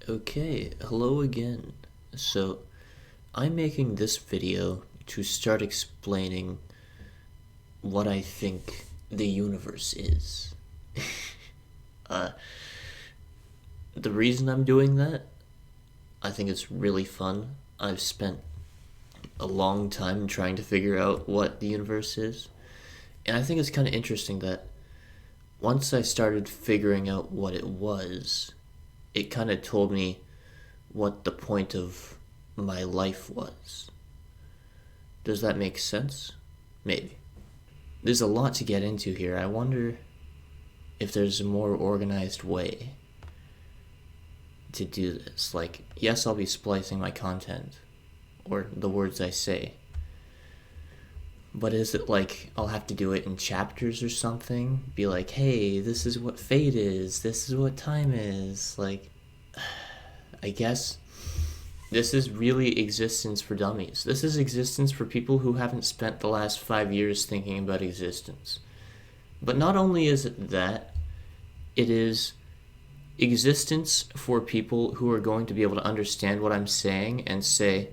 Okay, hello again. So, I'm making this video to start explaining what I think the universe is. uh, the reason I'm doing that, I think it's really fun. I've spent a long time trying to figure out what the universe is, and I think it's kind of interesting that once I started figuring out what it was, it kind of told me what the point of my life was. Does that make sense? Maybe. There's a lot to get into here. I wonder if there's a more organized way to do this. Like, yes, I'll be splicing my content, or the words I say, but is it like I'll have to do it in chapters or something? Be like, hey, this is what fate is, this is what time is. Like, I guess this is really existence for dummies. This is existence for people who haven't spent the last 5 years thinking about existence. But not only is it that, it is existence for people who are going to be able to understand what I'm saying and say,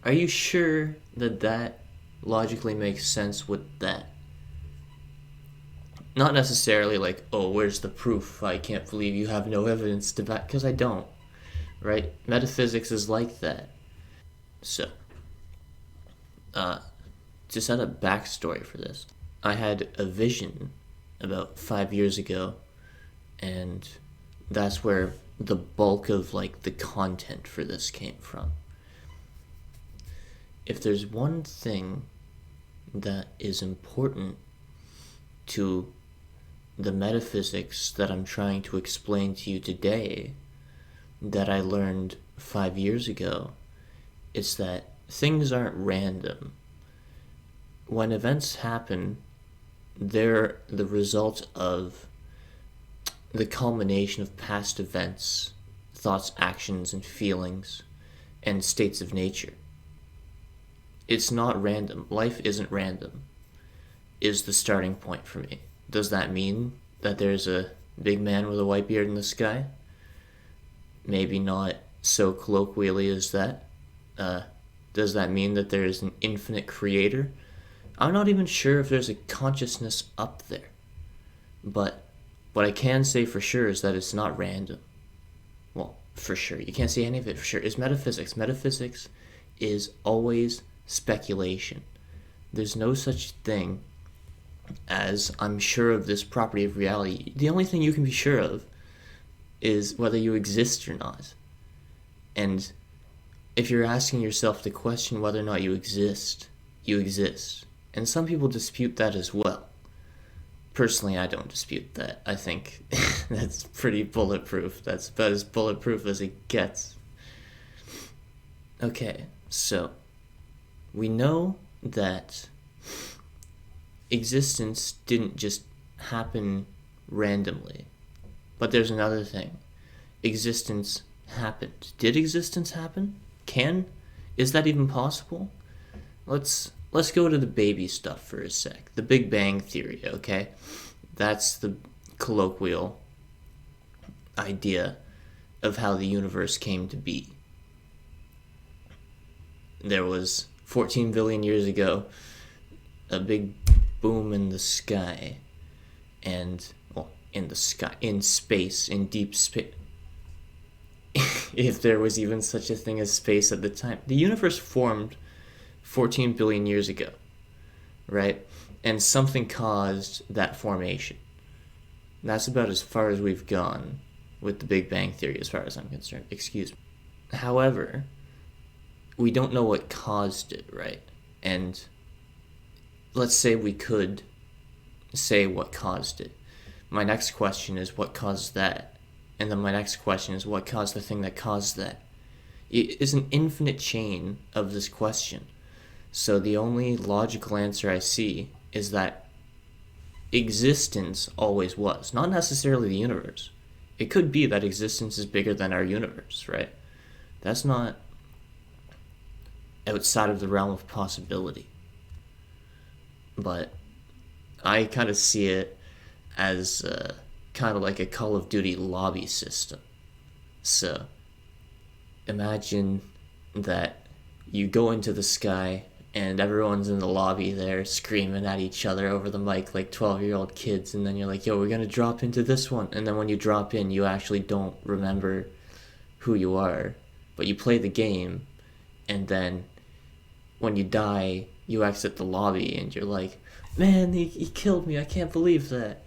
are you sure that that logically makes sense with that? Not necessarily like, oh, where's the proof? I can't believe you have no evidence to back, because I don't. Right? Metaphysics is like that. So, to set a backstory for this, I had a vision about 5 years ago, and that's where the bulk of like the content for this came from. If there's one thing that is important to the metaphysics that I'm trying to explain to you today that I learned 5 years ago, it's that things aren't random. When events happen, they're the result of the culmination of past events, thoughts, actions, and feelings, and states of nature. It's not random. Life isn't random, is the starting point for me. Does that mean that there's a big man with a white beard in the sky? Maybe not so colloquially as that. Does that mean that there is an infinite creator? I'm not even sure if there's a consciousness up there. But what I can say for sure is that it's not random. Well, for sure. You can't say any of it for sure. It's metaphysics. Metaphysics is always speculation. There's no such thing as I'm sure of this property of reality. The only thing you can be sure of is whether you exist or not. And if you're asking yourself to question whether or not you exist, you exist. And some people dispute that as well. Personally, I don't dispute that. I think that's pretty bulletproof. That's about as bulletproof as it gets. Okay, so we know that existence didn't just happen randomly. But there's another thing. Existence happened. Did existence happen? Is that even possible? Let's go to the baby stuff for a sec. The Big Bang Theory, okay? That's the colloquial idea of how the universe came to be. There was 14 billion years ago a big boom in the sky, and in the sky, in space, in deep space. If there was even such a thing as space at the time. The universe formed 14 billion years ago, right? And something caused that formation. That's about as far as we've gone with the Big Bang Theory as far as I'm concerned. Excuse me. However, we don't know what caused it, right? And let's say we could say what caused it. My next question is what caused that? And then my next question is what caused the thing that caused that? It is an infinite chain of this question. So the only logical answer I see is that existence always was. Not necessarily the universe. It could be that existence is bigger than our universe, right? That's not outside of the realm of possibility. But I kind of see it as kind of like a Call of Duty lobby system. So imagine that you go into the sky and everyone's in the lobby there screaming at each other over the mic like 12-year-old kids, and then you're like, yo, we're gonna drop into this one. And then when you drop in, you actually don't remember who you are, but you play the game, and then when you die, you exit the lobby and you're like, man, he killed me, I can't believe that.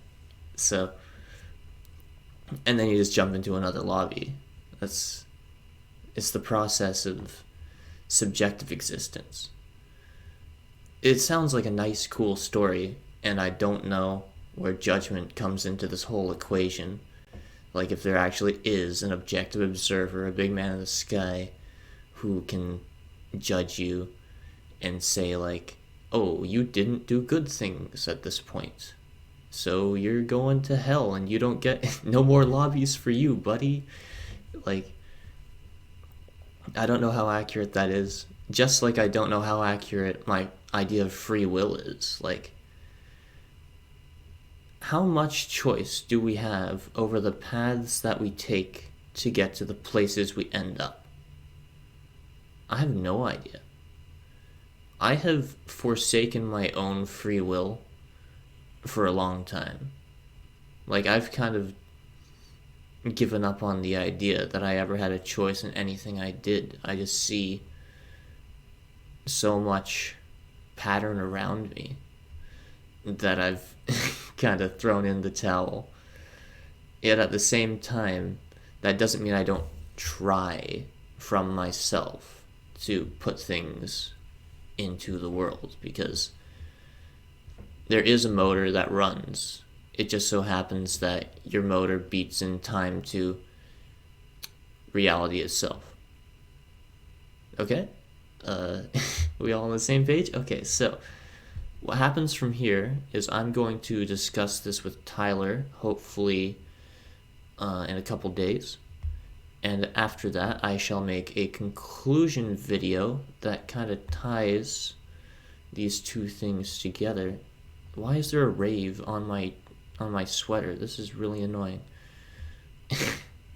So, and then you just jump into another lobby. It's the process of subjective existence. It sounds like a nice, cool story, and I don't know where judgment comes into this whole equation. Like, if there actually is an objective observer, a big man in the sky, who can judge you and say, like, oh, you didn't do good things at this point, so you're going to hell, and you don't get no more lobbies for you, buddy. Like, I don't know how accurate that is. Just like I don't know how accurate my idea of free will is. Like, how much choice do we have over the paths that we take to get to the places we end up? I have no idea. I have forsaken my own free will for a long time. Like, I've kind of given up on the idea that I ever had a choice in anything I did. I just see so much pattern around me that I've kind of thrown in the towel. Yet at the same time, that doesn't mean I don't try from myself to put things into the world, because there is a motor that runs. It just so happens that your motor beats in time to reality itself. Okay? We all on the same page? Okay, so what happens from here is I'm going to discuss this with Tyler, hopefully in a couple days. And after that, I shall make a conclusion video that kind of ties these two things together. Why is there a rave on my sweater? This is really annoying.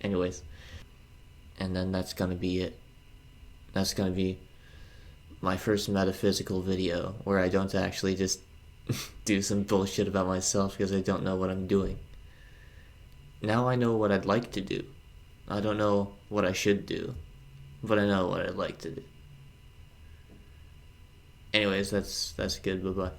Anyways, and then that's gonna be it. That's gonna be my first metaphysical video where I don't actually just do some bullshit about myself because I don't know what I'm doing. Now I know what I'd like to do. I don't know what I should do, but I know what I'd like to do. Anyways, that's good. Bye-bye.